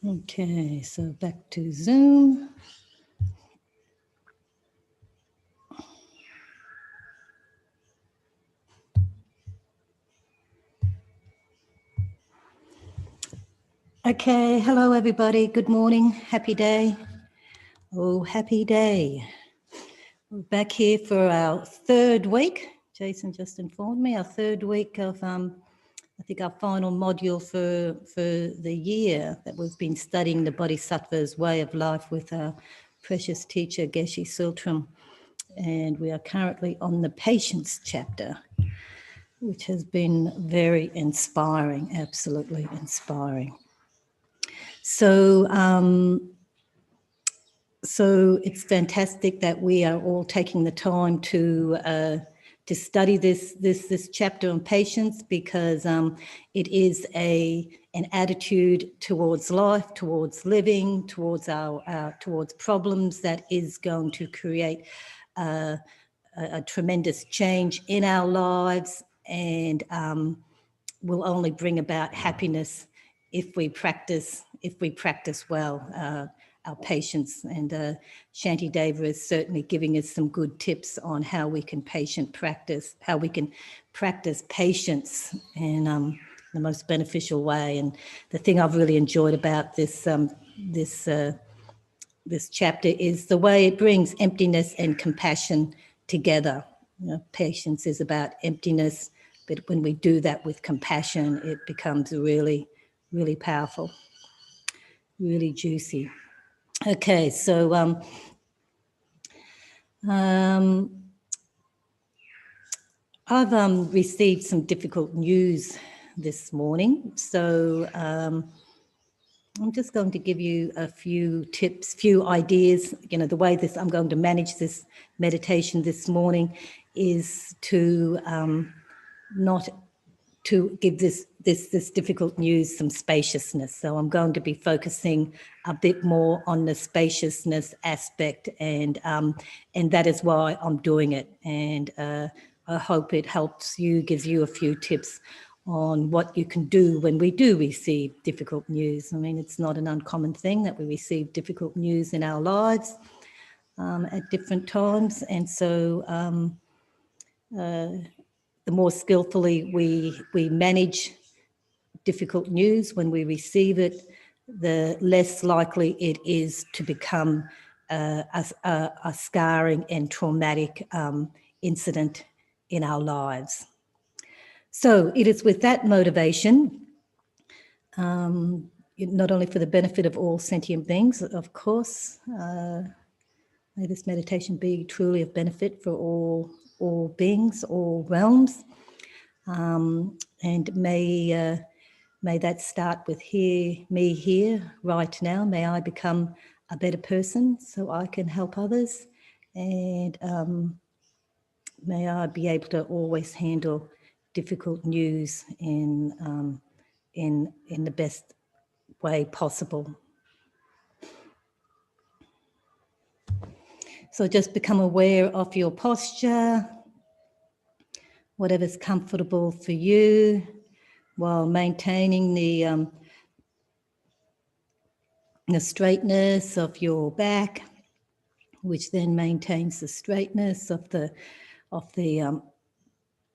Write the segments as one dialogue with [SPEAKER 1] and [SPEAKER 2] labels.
[SPEAKER 1] Okay, so back to Zoom. Okay, hello everybody. Good morning. Happy day. Oh, happy day. We're back here for our third week. Jason just informed me, our third week of, I think our final module for the year that we've been studying the Bodhisattva's way of life with our precious teacher, Geshe Sultram. And we are currently on the patience chapter, which has been very inspiring, absolutely inspiring. So it's fantastic that we are all taking the time to study this chapter on patience, because it is an attitude towards life, towards living, towards towards problems that is going to create a tremendous change in our lives, and will only bring about happiness if we practice well our patience. And Shanti Deva is certainly giving us some good tips on how we can practice patience in the most beneficial way. And the thing I've really enjoyed about this chapter is the way it brings emptiness and compassion together. You know, patience is about emptiness, but when we do that with compassion, it becomes really, really powerful, really juicy. Okay, so I've received some difficult news this morning, so I'm just going to give you a few tips, few ideas. You know, the way I'm going to manage this meditation this morning is to not to give this difficult news some spaciousness. So I'm going to be focusing a bit more on the spaciousness aspect, and that is why I'm doing it. And I hope it helps you, gives you a few tips on what you can do when we do receive difficult news. I mean, it's not an uncommon thing that we receive difficult news in our lives at different times. And so the more skillfully we manage difficult news when we receive it, the less likely it is to become a scarring and traumatic incident in our lives. So it is with that motivation, not only for the benefit of all sentient beings, of course, may this meditation be truly of benefit for all beings, all realms, and may that start with me here right now. May I become a better person so I can help others, and may I be able to always handle difficult news in the best way possible. So just become aware of your posture, whatever's comfortable for you, while maintaining the straightness of your back, which then maintains the straightness of the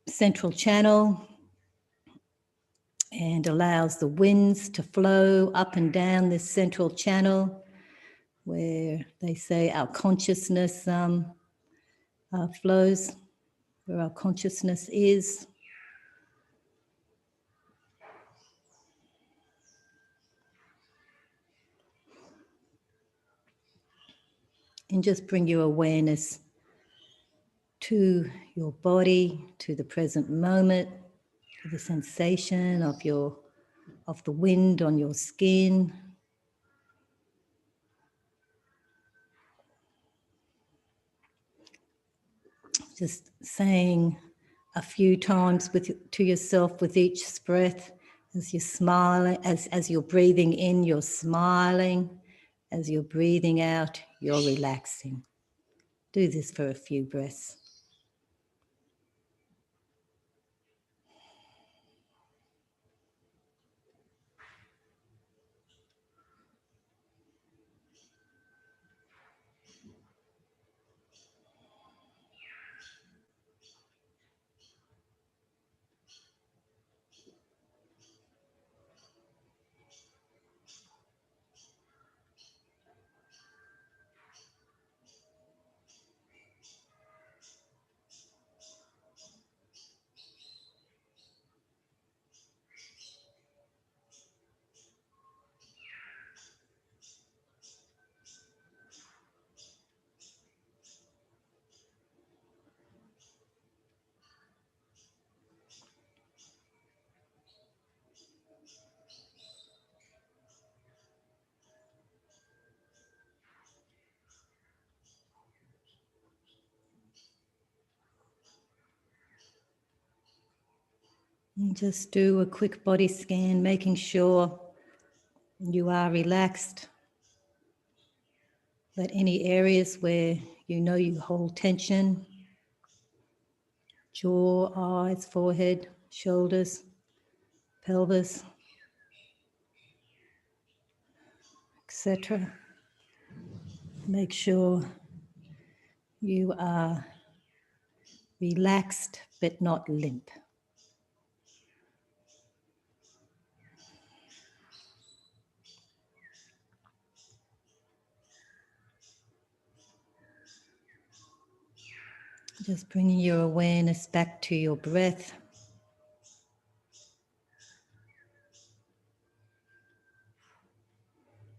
[SPEAKER 1] central channel, and allows the winds to flow up and down this central channel, where they say our consciousness flows, where our consciousness is. And just bring your awareness to your body, to the present moment, to the sensation of the wind on your skin. Just saying a few times to yourself with each breath, as you're smiling, as you're breathing in, you're smiling. As you're breathing out, you're relaxing. Do this for a few breaths. And just do a quick body scan, making sure you are relaxed. Let any areas where you know you hold tension, jaw, eyes, forehead, shoulders, pelvis, etc. Make sure you are relaxed but not limp. Just bringing your awareness back to your breath.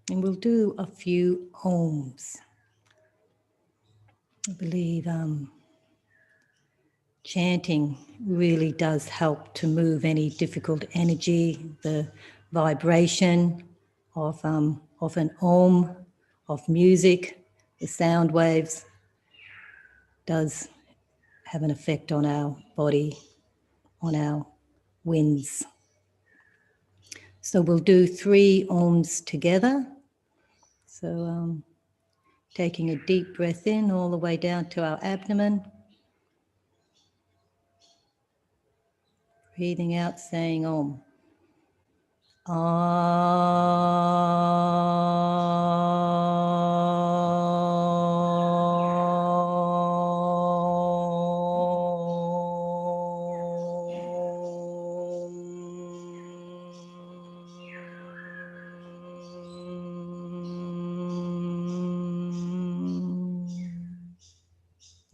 [SPEAKER 1] And we'll do a few ohms. I believe chanting really does help to move any difficult energy, the vibration of an om, of music, the sound waves, does have an effect on our body, on our winds. So we'll do 3 ohms together. So taking a deep breath in all the way down to our abdomen. Breathing out, saying Om.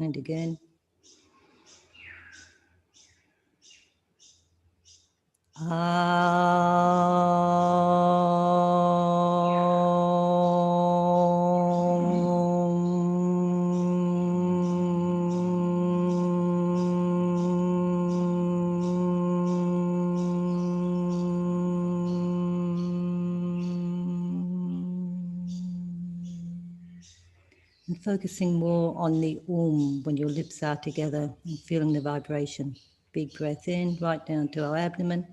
[SPEAKER 1] And again. And focusing more on the when your lips are together and feeling the vibration. Big breath in, right down to our abdomen.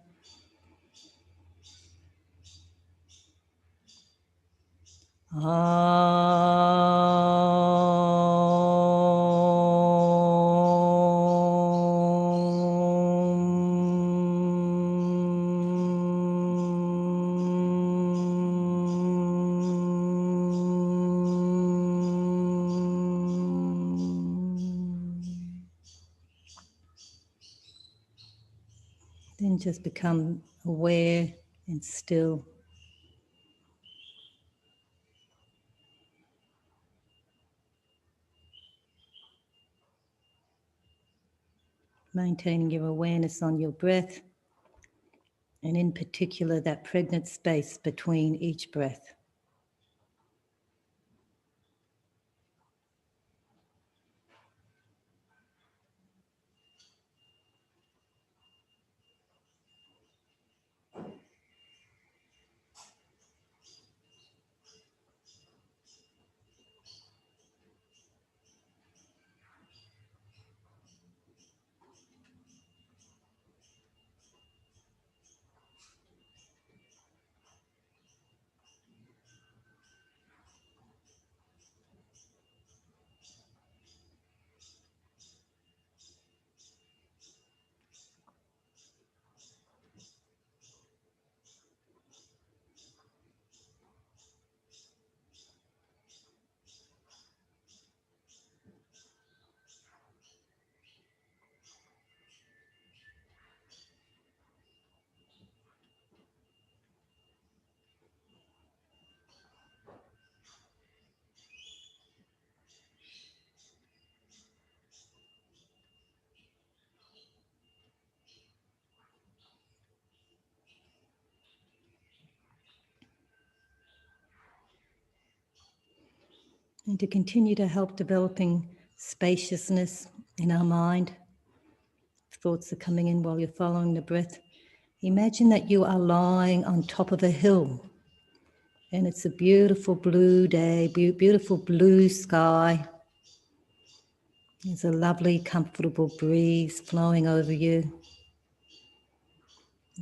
[SPEAKER 1] Then just become aware and still. Maintaining your awareness on your breath, and in particular that pregnant space between each breath. And to continue to help developing spaciousness in our mind, thoughts are coming in while you're following the breath. Imagine that you are lying on top of a hill and it's a beautiful blue day, beautiful blue sky. There's a lovely, comfortable breeze flowing over you.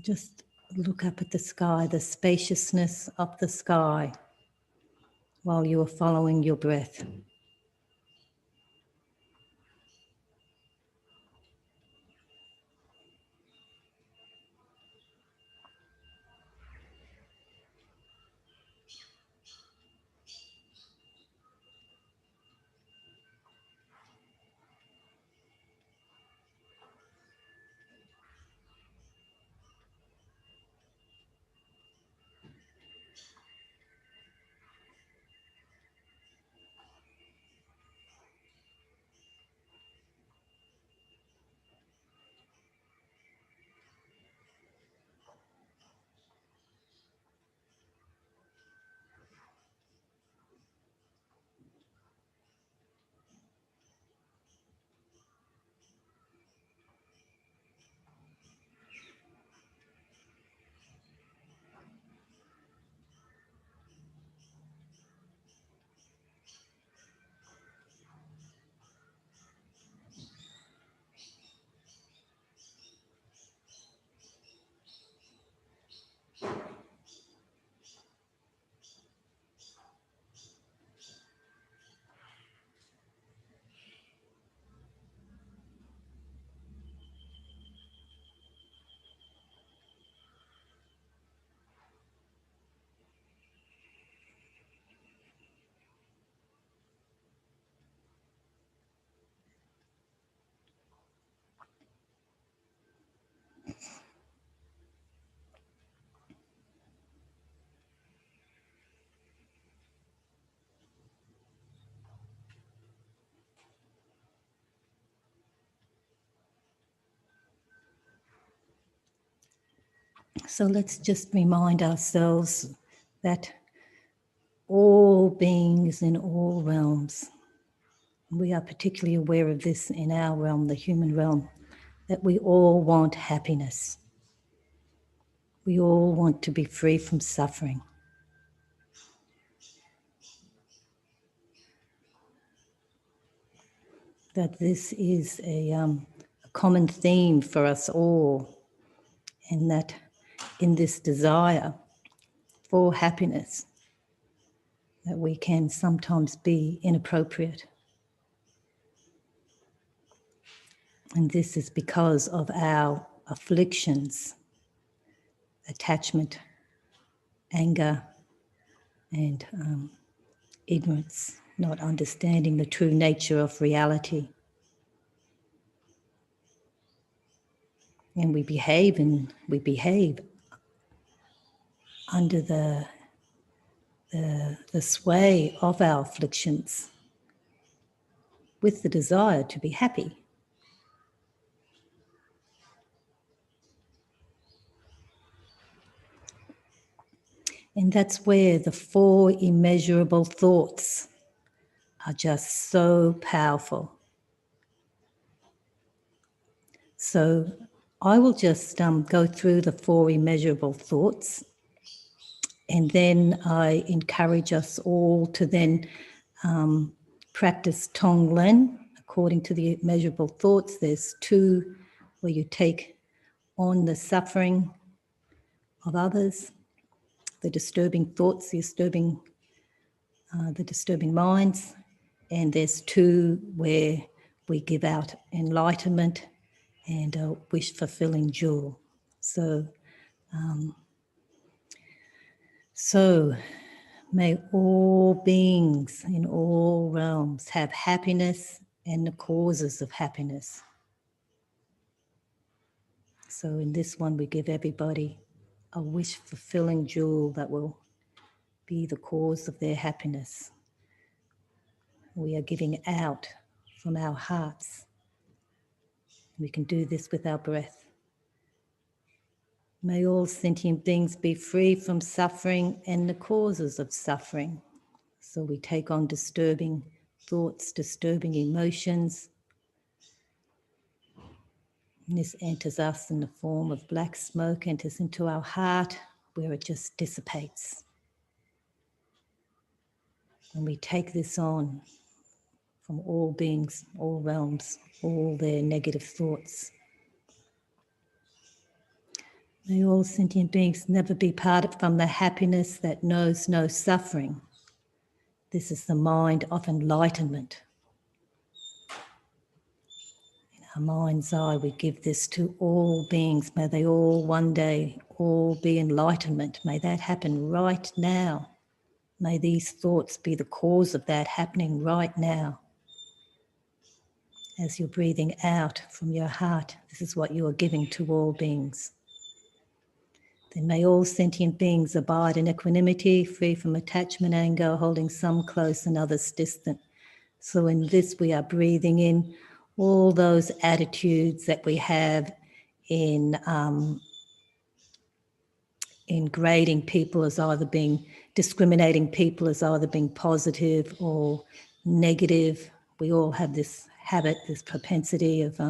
[SPEAKER 1] Just look up at the sky, the spaciousness of the sky, while you are following your breath. So let's just remind ourselves that all beings in all realms, we are particularly aware of this in our realm, the human realm, that we all want happiness. We all want to be free from suffering. That this is a common theme for us all, and that in this desire for happiness, that we can sometimes be inappropriate. And this is because of our afflictions, attachment, anger, and ignorance, not understanding the true nature of reality. And we behave under the sway of our afflictions with the desire to be happy. And that's where the 4 immeasurable thoughts are just so powerful. So I will just go through the 4 immeasurable thoughts, and then I encourage us all to then practice Tonglen according to the immeasurable thoughts. There's 2 where you take on the suffering of others, the disturbing thoughts, the disturbing minds, and there's 2 where we give out enlightenment and a wish-fulfilling jewel. So may all beings in all realms have happiness and the causes of happiness. So in this one, we give everybody a wish-fulfilling jewel that will be the cause of their happiness. We are giving out from our hearts. We can do this with our breath. May all sentient beings be free from suffering and the causes of suffering. So we take on disturbing thoughts, disturbing emotions. And this enters us in the form of black smoke, enters into our heart where it just dissipates. And we take this on from all beings, all realms, all their negative thoughts. May all sentient beings never be parted from the happiness that knows no suffering. This is the mind of enlightenment. In our mind's eye, we give this to all beings. May they all one day all be enlightenment. May that happen right now. May these thoughts be the cause of that happening right now. As you're breathing out from your heart, this is what you are giving to all beings. Then may all sentient beings abide in equanimity, free from attachment, anger, holding some close and others distant. So in this we are breathing in all those attitudes that we have in grading people as either being, discriminating people as either being positive or negative. We all have this habit, this propensity of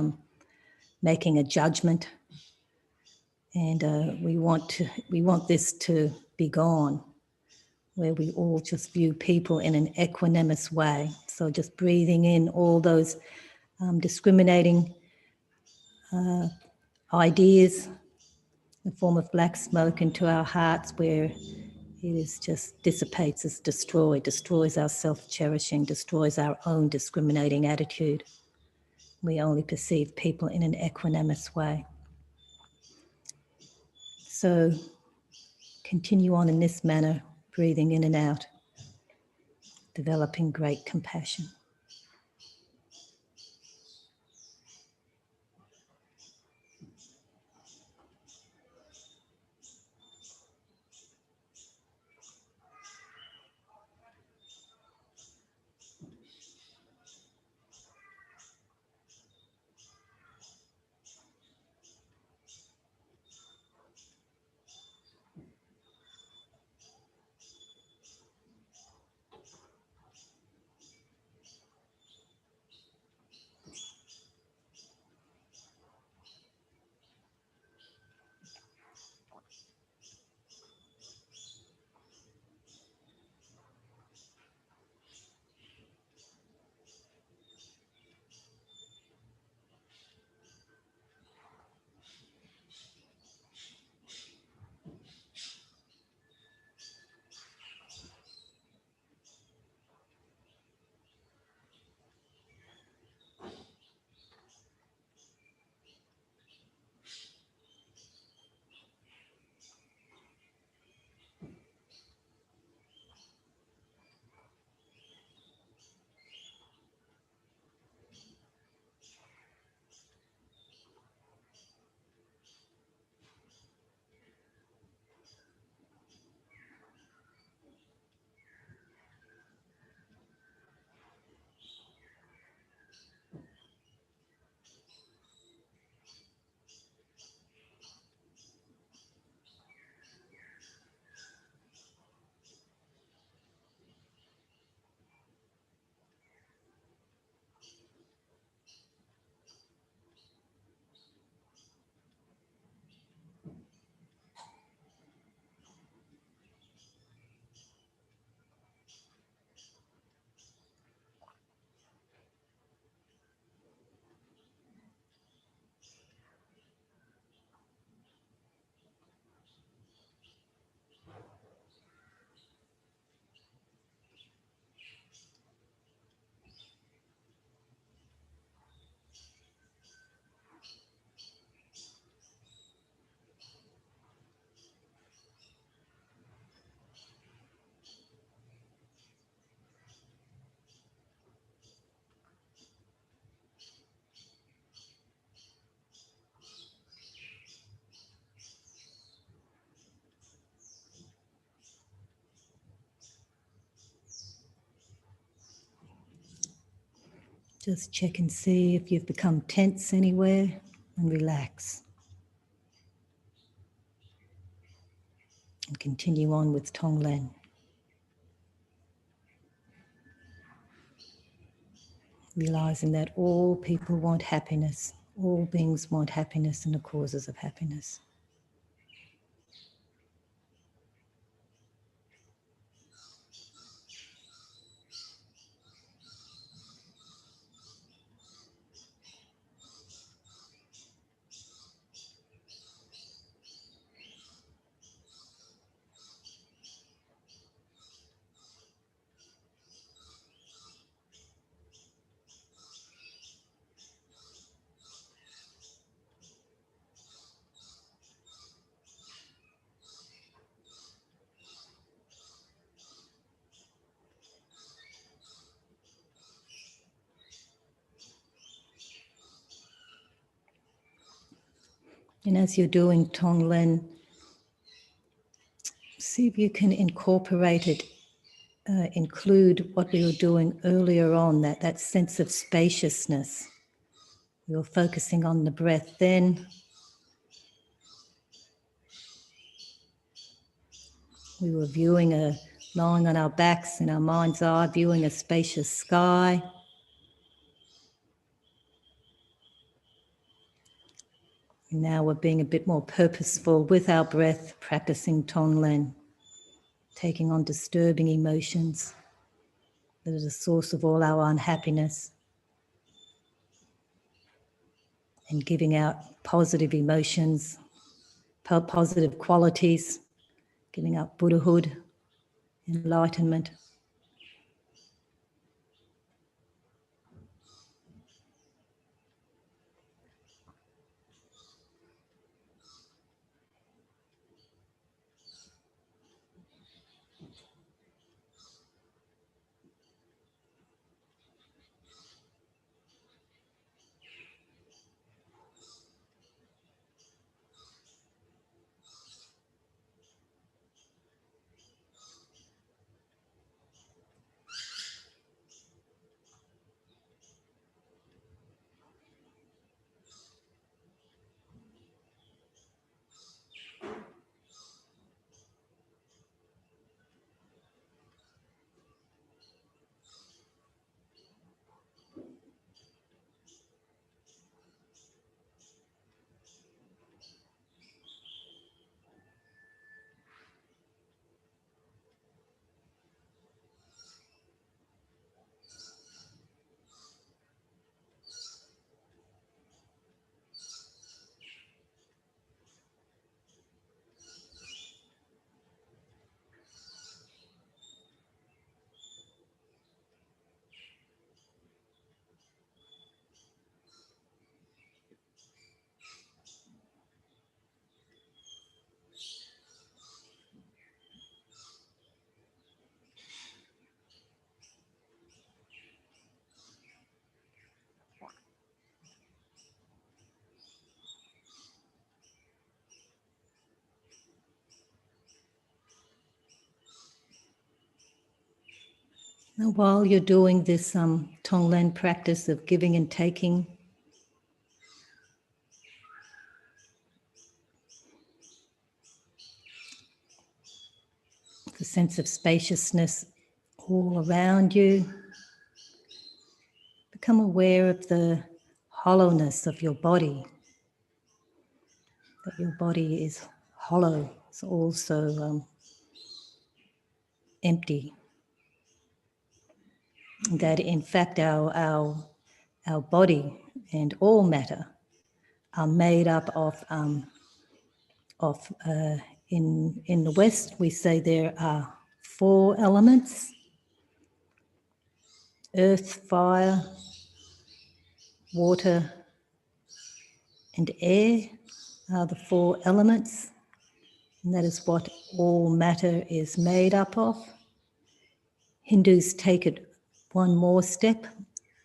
[SPEAKER 1] making a judgment, and we want this to be gone, where we all just view people in an equanimous way. So just breathing in all those discriminating ideas in the form of black smoke into our hearts, where it is just dissipates, it's destroys our self-cherishing, destroys our own discriminating attitude. We only perceive people in an equanimous way. So continue on in this manner, breathing in and out, developing great compassion. Just check and see if you've become tense anywhere and relax. And continue on with Tonglen. Realizing that all people want happiness, all beings want happiness and the causes of happiness. And as you're doing Tonglen, see if you can incorporate it, include what we were doing earlier on, that sense of spaciousness. We were focusing on the breath then. We were lying on our backs in our mind's eye, viewing a spacious sky. And now we're being a bit more purposeful with our breath, practicing Tonglen, taking on disturbing emotions that are the source of all our unhappiness, and giving out positive emotions, positive qualities, giving out Buddhahood, enlightenment. Now, while you're doing this Tonglen practice of giving and taking, the sense of spaciousness all around you, become aware of the hollowness of your body, that your body is hollow, it's also empty. That in fact our body and all matter are made up of in the West we say there are 4 elements: earth, fire, water, and air are the 4 elements, and that is what all matter is made up of. Hindus take it one more step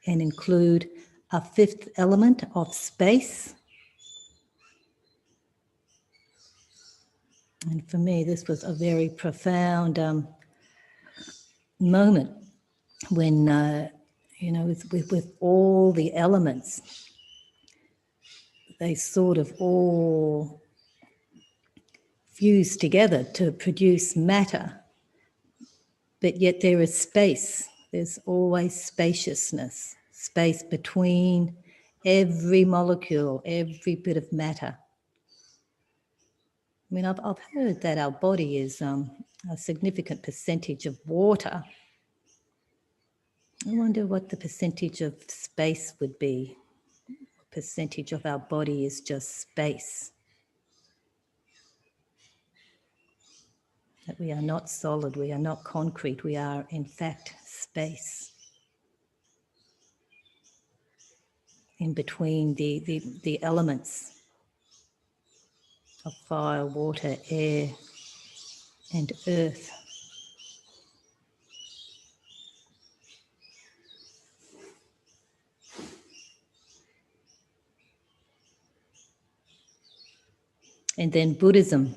[SPEAKER 1] and include a 5th element of space. And for me, this was a very profound moment when, with all the elements, they sort of all fuse together to produce matter. But yet there is space. There's always spaciousness, space between every molecule, every bit of matter. I mean, I've heard that our body is a significant percentage of water. I wonder what the percentage of space would be. What percentage of our body is just space? That we are not solid, we are not concrete, we are in fact space. In between the elements of fire, water, air, and earth. And then Buddhism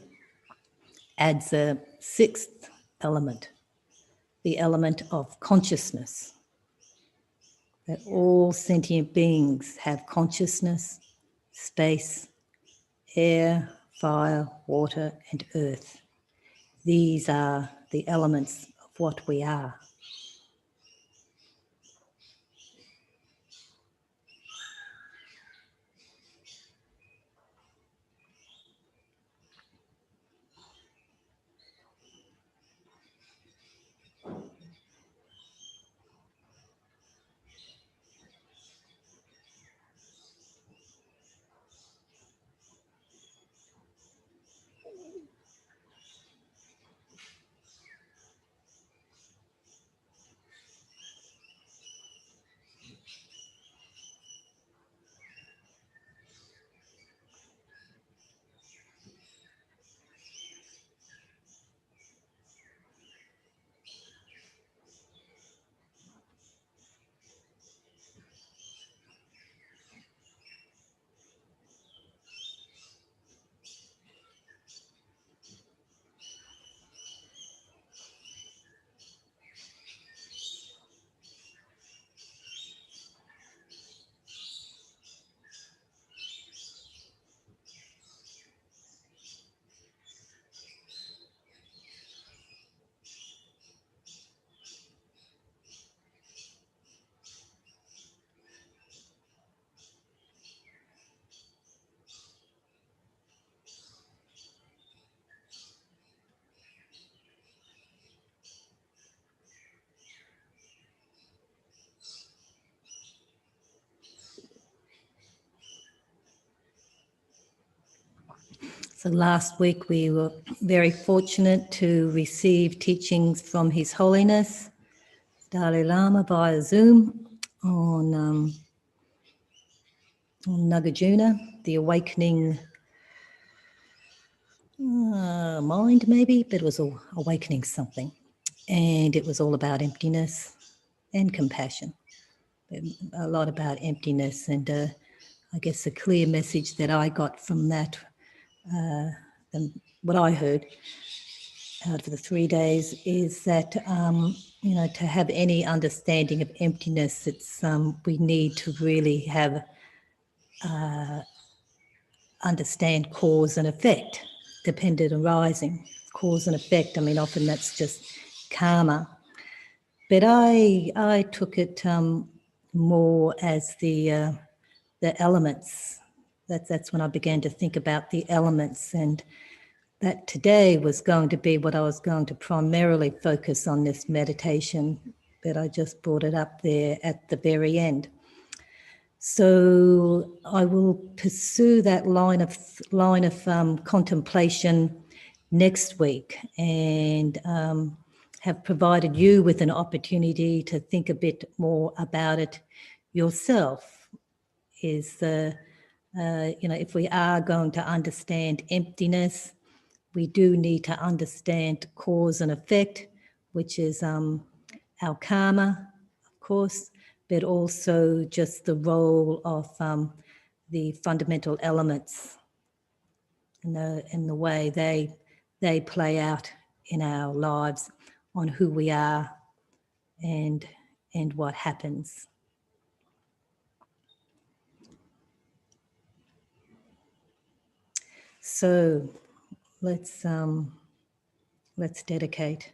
[SPEAKER 1] adds a sixth element, the element of consciousness. That all sentient beings have consciousness, space, air, fire, water, and earth. These are the elements of what we are. So last week we were very fortunate to receive teachings from His Holiness Dalai Lama via Zoom on Nagarjuna, the awakening mind maybe, but it was awakening something. And it was all about emptiness and compassion. A lot about emptiness, and I guess the clear message that I got from that, and what I heard out of the 3 days, is that to have any understanding of emptiness, it's we need to really have understand cause and effect, dependent arising, cause and effect. I mean, often that's just karma, but I took it more as the elements. That's when I began to think about the elements, and that today was going to be what I was going to primarily focus on this meditation, but I just brought it up there at the very end. So I will pursue that line of contemplation next week, and have provided you with an opportunity to think a bit more about it yourself. Is if we are going to understand emptiness, we do need to understand cause and effect, which is our karma, of course, but also just the role of the fundamental elements and the way they play out in our lives on who we are and what happens. So let's dedicate.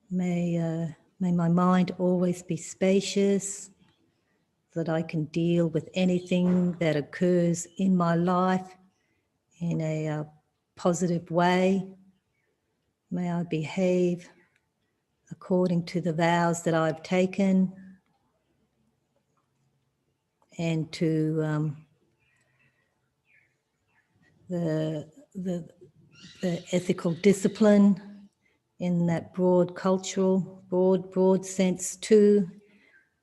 [SPEAKER 1] May my mind always be spacious, so that I can deal with anything that occurs in my life in a positive way. May I behave according to the vows that I've taken, and to the ethical discipline in that broad cultural, broad sense too,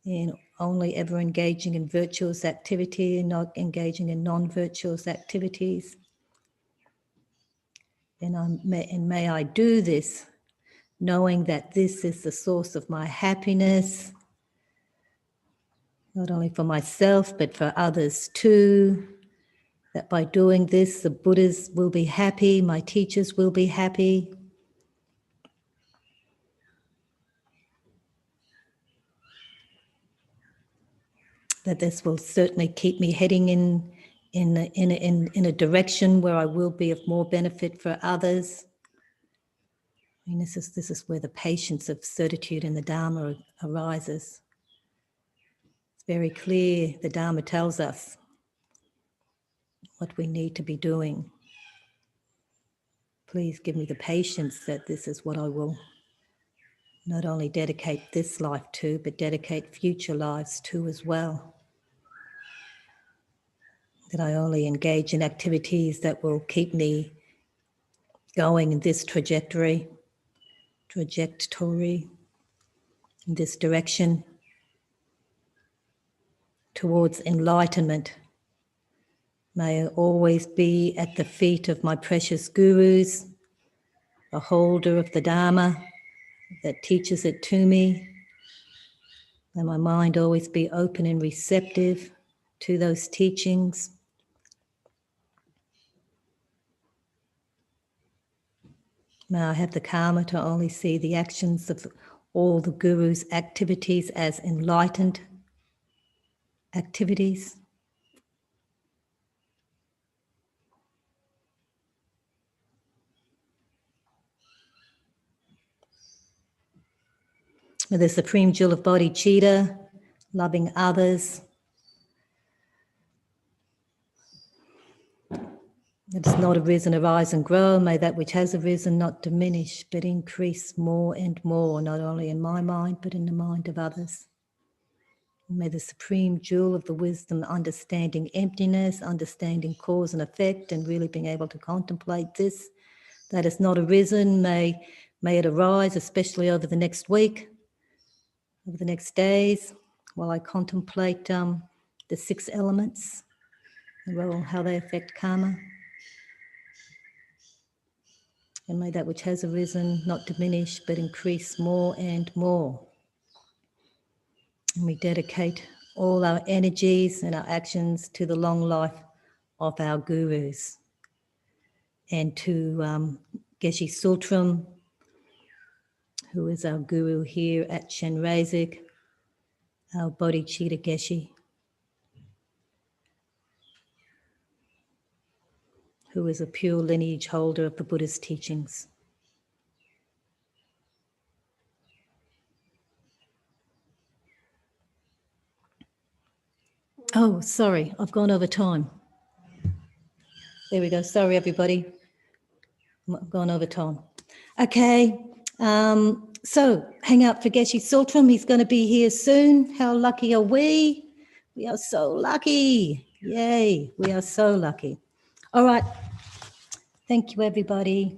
[SPEAKER 1] in only ever engaging in virtuous activity and not engaging in non-virtuous activities. And may I do this knowing that this is the source of my happiness, not only for myself but for others too, that by doing this, the Buddhas will be happy, my teachers will be happy. That this will certainly keep me heading in a direction where I will be of more benefit for others. I mean, this is where the patience of certitude in the Dharma arises. It's very clear. The Dharma tells us what we need to be doing. Please give me the patience that this is what I will not only dedicate this life to, but dedicate future lives to as well. That I only engage in activities that will keep me going in this trajectory, in this direction towards enlightenment. May I always be at the feet of my precious gurus, a holder of the Dharma that teaches it to me. May my mind always be open and receptive to those teachings. May I have the karma to only see the actions of all the gurus' activities as enlightened activities. May the supreme jewel of bodhicitta, loving others, that has not arisen, arise and grow. May that which has arisen not diminish, but increase more and more, not only in my mind, but in the mind of others. May the supreme jewel of the wisdom, understanding emptiness, understanding cause and effect, and really being able to contemplate this, that has not arisen, may it arise, especially over the next week, over the next days, while I contemplate the 6 elements, how they affect karma. And may that which has arisen not diminish, but increase more and more. And we dedicate all our energies and our actions to the long life of our gurus and to Geshe Sultram, who is our guru here at Shenrezig, our Bodhicitta Geshe, who is a pure lineage holder of the Buddha's teachings. Oh, sorry, I've gone over time. There we go. Sorry, everybody. I've gone over time. Okay, so hang out for Geshe Sultram. He's going to be here soon. How lucky are we? We are so lucky. Yay, we are so lucky. All right. Thank you, everybody.